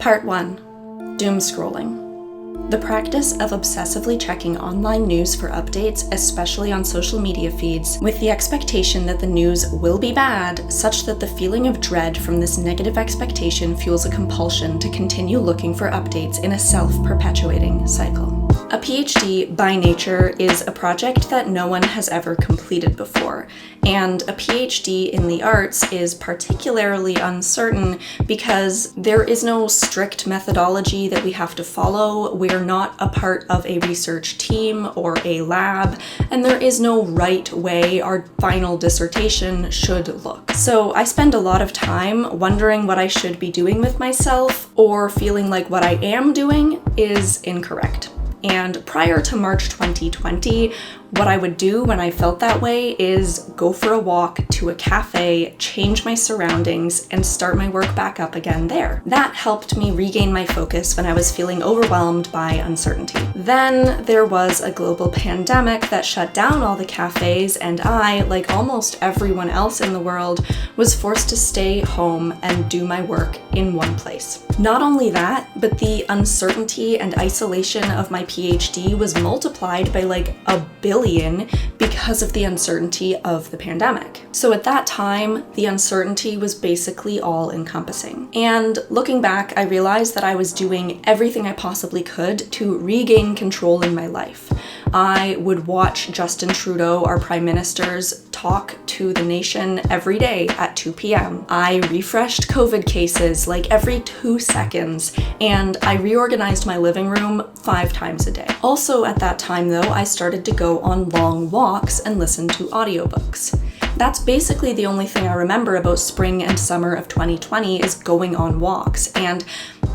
Part 1. Doom scrolling. The practice of obsessively checking online news for updates, especially on social media feeds, with the expectation that the news will be bad, such that the feeling of dread from this negative expectation fuels a compulsion to continue looking for updates in a self-perpetuating cycle. A PhD, by nature, is a project that no one has ever completed before, and a PhD in the arts is particularly uncertain because there is no strict methodology that we have to follow, we're not a part of a research team or a lab, and there is no right way our final dissertation should look. So I spend a lot of time wondering what I should be doing with myself, or feeling like what I am doing is incorrect. And prior to March 2020, what I would do when I felt that way is go for a walk to a cafe, change my surroundings, and start my work back up again there. That helped me regain my focus when I was feeling overwhelmed by uncertainty. Then there was a global pandemic that shut down all the cafes, and I, like almost everyone else in the world, was forced to stay home and do my work in one place. Not only that, but the uncertainty and isolation of my PhD was multiplied by like a billion because of the uncertainty of the pandemic. So at that time, the uncertainty was basically all encompassing. And looking back, I realized that I was doing everything I possibly could to regain control in my life. I would watch Justin Trudeau, our Prime Minister's, talk to the nation every day at 2 p.m. I refreshed COVID cases like every 2 seconds, and I reorganized my living room 5 times a day. Also at that time though, I started to go on long walks and listen to audiobooks. That's basically the only thing I remember about spring and summer of 2020 is going on walks, and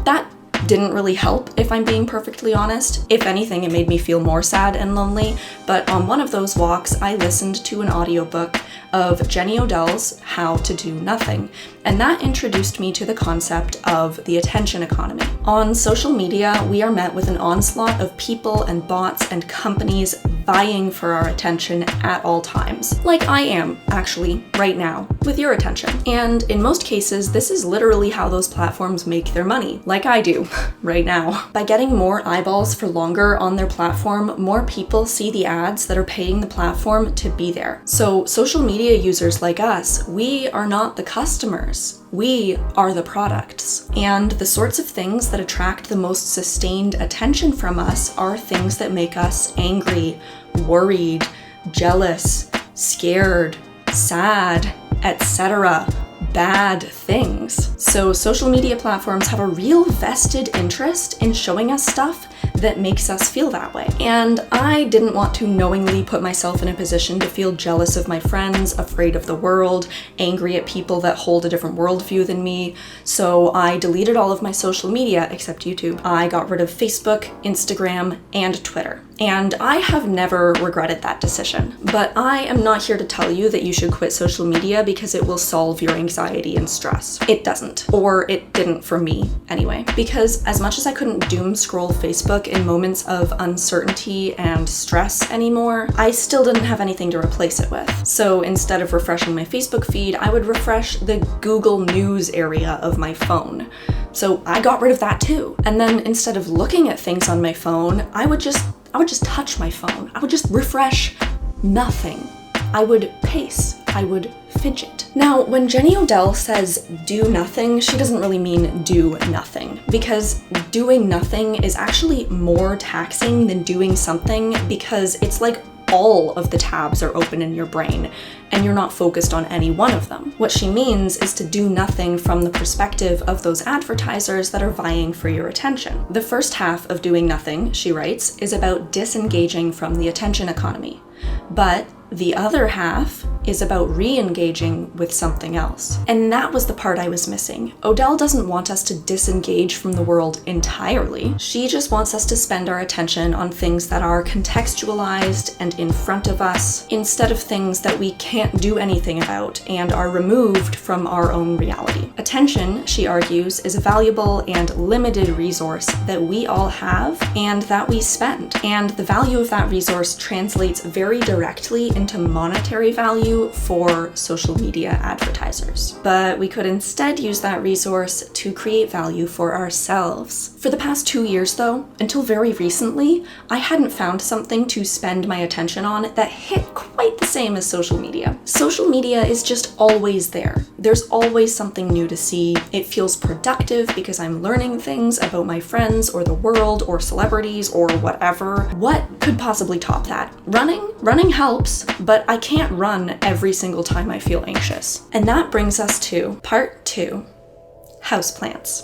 that didn't really help, if I'm being perfectly honest. If anything, it made me feel more sad and lonely, but on one of those walks, I listened to an audiobook of Jenny Odell's How to Do Nothing, and that introduced me to the concept of the attention economy. On social media, we are met with an onslaught of people and bots and companies vying for our attention at all times. Like I am, actually, right now, with your attention. And in most cases, this is literally how those platforms make their money, like I do, right now. By getting more eyeballs for longer on their platform, more people see the ads that are paying the platform to be there. So social media users like us, we are not the customers. We are the products. And the sorts of things that attract the most sustained attention from us are things that make us angry, worried, jealous, scared, sad, etc. Bad things. So social media platforms have a real vested interest in showing us stuff that makes us feel that way. And I didn't want to knowingly put myself in a position to feel jealous of my friends, afraid of the world, angry at people that hold a different worldview than me. So I deleted all of my social media except YouTube. I got rid of Facebook, Instagram, and Twitter. And I have never regretted that decision. But I am not here to tell you that you should quit social media because it will solve your anxiety and stress. It doesn't. Or it didn't for me, anyway. Because as much as I couldn't doom scroll Facebook in moments of uncertainty and stress anymore, I still didn't have anything to replace it with. So instead of refreshing my Facebook feed, I would refresh the Google News area of my phone. So I got rid of that too. And then instead of looking at things on my phone, I would just touch my phone. I would just refresh nothing. I would pace. I would fidget. Now, when Jenny Odell says do nothing, she doesn't really mean do nothing, because doing nothing is actually more taxing than doing something, because it's like all of the tabs are open in your brain and you're not focused on any one of them. What she means is to do nothing from the perspective of those advertisers that are vying for your attention. The first half of doing nothing, she writes, is about disengaging from the attention economy. But the other half is about re-engaging with something else. And that was the part I was missing. Odell doesn't want us to disengage from the world entirely. She just wants us to spend our attention on things that are contextualized and in front of us, instead of things that we can't do anything about and are removed from our own reality. Attention, she argues, is a valuable and limited resource that we all have and that we spend. And the value of that resource translates very directly into monetary value value for social media advertisers. But we could instead use that resource to create value for ourselves. For the past 2 years though, until very recently, I hadn't found something to spend my attention on that hit quite the same as social media. Social media is just always there. There's always something new to see. It feels productive because I'm learning things about my friends or the world or celebrities or whatever. What could possibly top that? Running helps, but I can't run every single time I feel anxious. And that brings us to part 2, houseplants.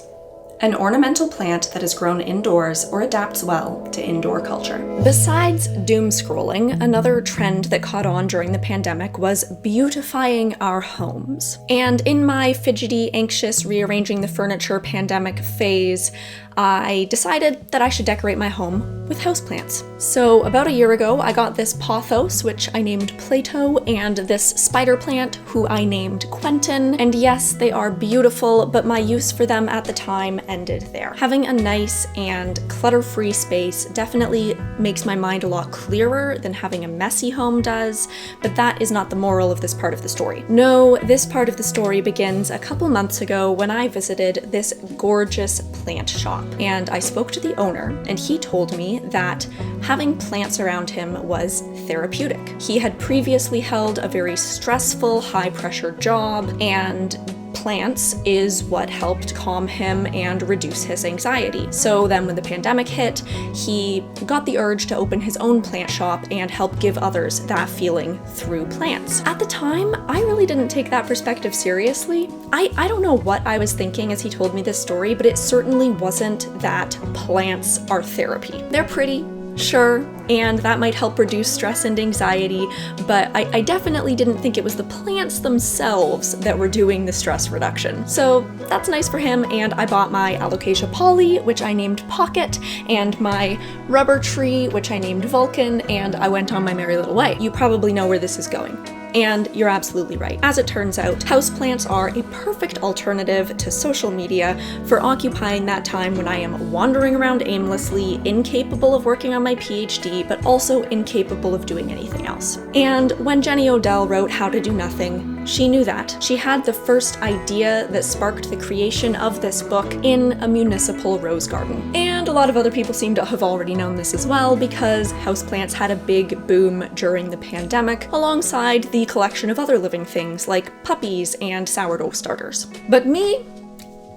An ornamental plant that is grown indoors or adapts well to indoor culture. Besides doom scrolling, another trend that caught on during the pandemic was beautifying our homes. And in my fidgety, anxious, rearranging the furniture pandemic phase, I decided that I should decorate my home with houseplants. So about a year ago, I got this pothos, which I named Plato, and this spider plant, who I named Quentin. And yes, they are beautiful, but my use for them at the time ended there. Having a nice and clutter-free space definitely makes my mind a lot clearer than having a messy home does, but that is not the moral of this part of the story. No, this part of the story begins a couple months ago when I visited this gorgeous plant shop. And I spoke to the owner, and he told me that having plants around him was therapeutic. He had previously held a very stressful, high-pressure job, and plants is what helped calm him and reduce his anxiety. So then when the pandemic hit, he got the urge to open his own plant shop and help give others that feeling through plants. At the time, I really didn't take that perspective seriously. I don't know what I was thinking as he told me this story, but it certainly wasn't that plants are therapy. They're pretty, sure, and that might help reduce stress and anxiety, but I definitely didn't think it was the plants themselves that were doing the stress reduction. So that's nice for him, and I bought my Alocasia Polly, which I named Pocket, and my rubber tree, which I named Vulcan, and I went on my merry little way. You probably know where this is going. And you're absolutely right. As it turns out, houseplants are a perfect alternative to social media for occupying that time when I am wandering around aimlessly, incapable of working on my PhD, but also incapable of doing anything else. And when Jenny Odell wrote How to Do Nothing, she knew that. She had the first idea that sparked the creation of this book in a municipal rose garden. And a lot of other people seem to have already known this as well, because houseplants had a big boom during the pandemic, alongside the collection of other living things like puppies and sourdough starters. But me,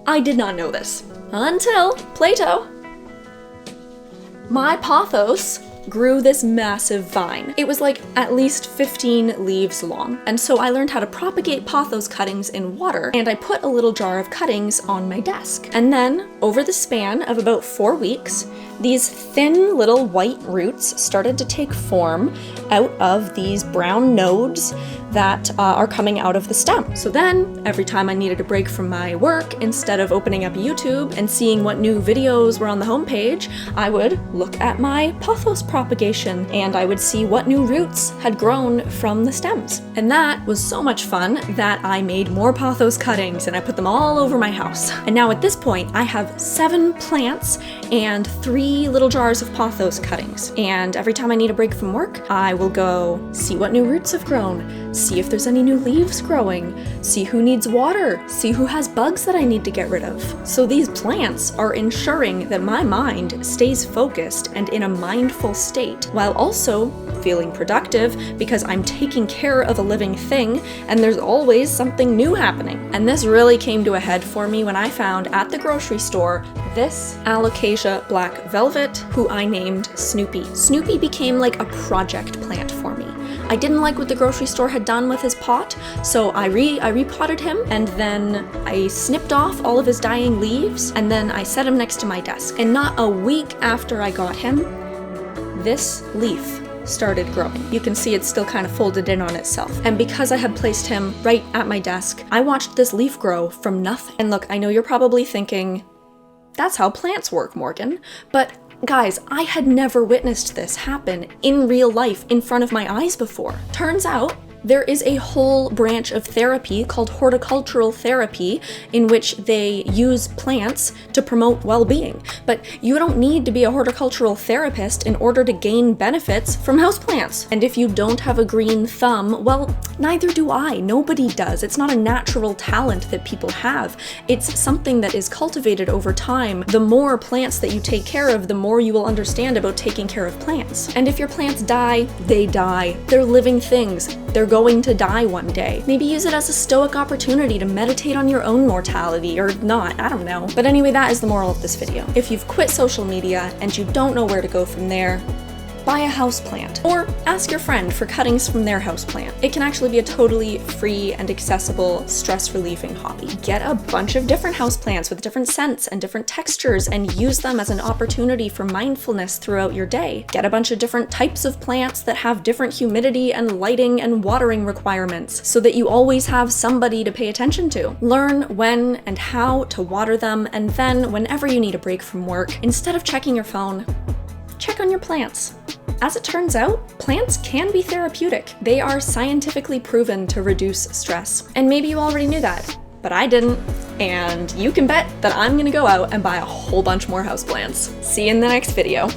I did not know this. Until Plato. My pothos grew this massive vine. It was like at least 15 leaves long. And so I learned how to propagate pothos cuttings in water, and I put a little jar of cuttings on my desk. And then, over the span of about 4 weeks, these thin little white roots started to take form out of these brown nodes that are coming out of the stem. So then, every time I needed a break from my work, instead of opening up YouTube and seeing what new videos were on the homepage, I would look at my pothos propagation, and I would see what new roots had grown from the stems. And that was so much fun that I made more pothos cuttings, and I put them all over my house. And now at this point, I have 7 plants and 3 little jars of pothos cuttings. And every time I need a break from work, I will go see what new roots have grown, see if there's any new leaves growing, see who needs water, see who has bugs that I need to get rid of. So these plants are ensuring that my mind stays focused and in a mindful state, while also feeling productive because I'm taking care of a living thing and there's always something new happening. And this really came to a head for me when I found at the grocery store this Alocasia Black Velvet, who I named Snoopy. Snoopy became like a project plant for me. I didn't like what the grocery store had done with his pot, so I repotted him, and then I snipped off all of his dying leaves, and then I set him next to my desk. And not a week after I got him, this leaf started growing. You can see it's still kind of folded in on itself. And because I had placed him right at my desk, I watched this leaf grow from nothing. And look, I know you're probably thinking, that's how plants work, Morgan. But guys, I had never witnessed this happen in real life in front of my eyes before. Turns out, There is a whole branch of therapy called horticultural therapy in which they use plants to promote well-being. But you don't need to be a horticultural therapist in order to gain benefits from houseplants. And if you don't have a green thumb, well, neither do I. Nobody does. It's not a natural talent that people have. It's something that is cultivated over time. The more plants that you take care of, the more you will understand about taking care of plants. And if your plants die, they die. They're living things. They're going to die one day. Maybe use it as a stoic opportunity to meditate on your own mortality, or not, I don't know. But anyway, that is the moral of this video. If you've quit social media and you don't know where to go from there, buy a houseplant, or ask your friend for cuttings from their houseplant. It can actually be a totally free and accessible stress-relieving hobby. Get a bunch of different houseplants with different scents and different textures and use them as an opportunity for mindfulness throughout your day. Get a bunch of different types of plants that have different humidity and lighting and watering requirements so that you always have somebody to pay attention to. Learn when and how to water them, and then whenever you need a break from work, instead of checking your phone, check on your plants. As it turns out, plants can be therapeutic. They are scientifically proven to reduce stress. And maybe you already knew that, but I didn't. And you can bet that I'm gonna go out and buy a whole bunch more houseplants. See you in the next video.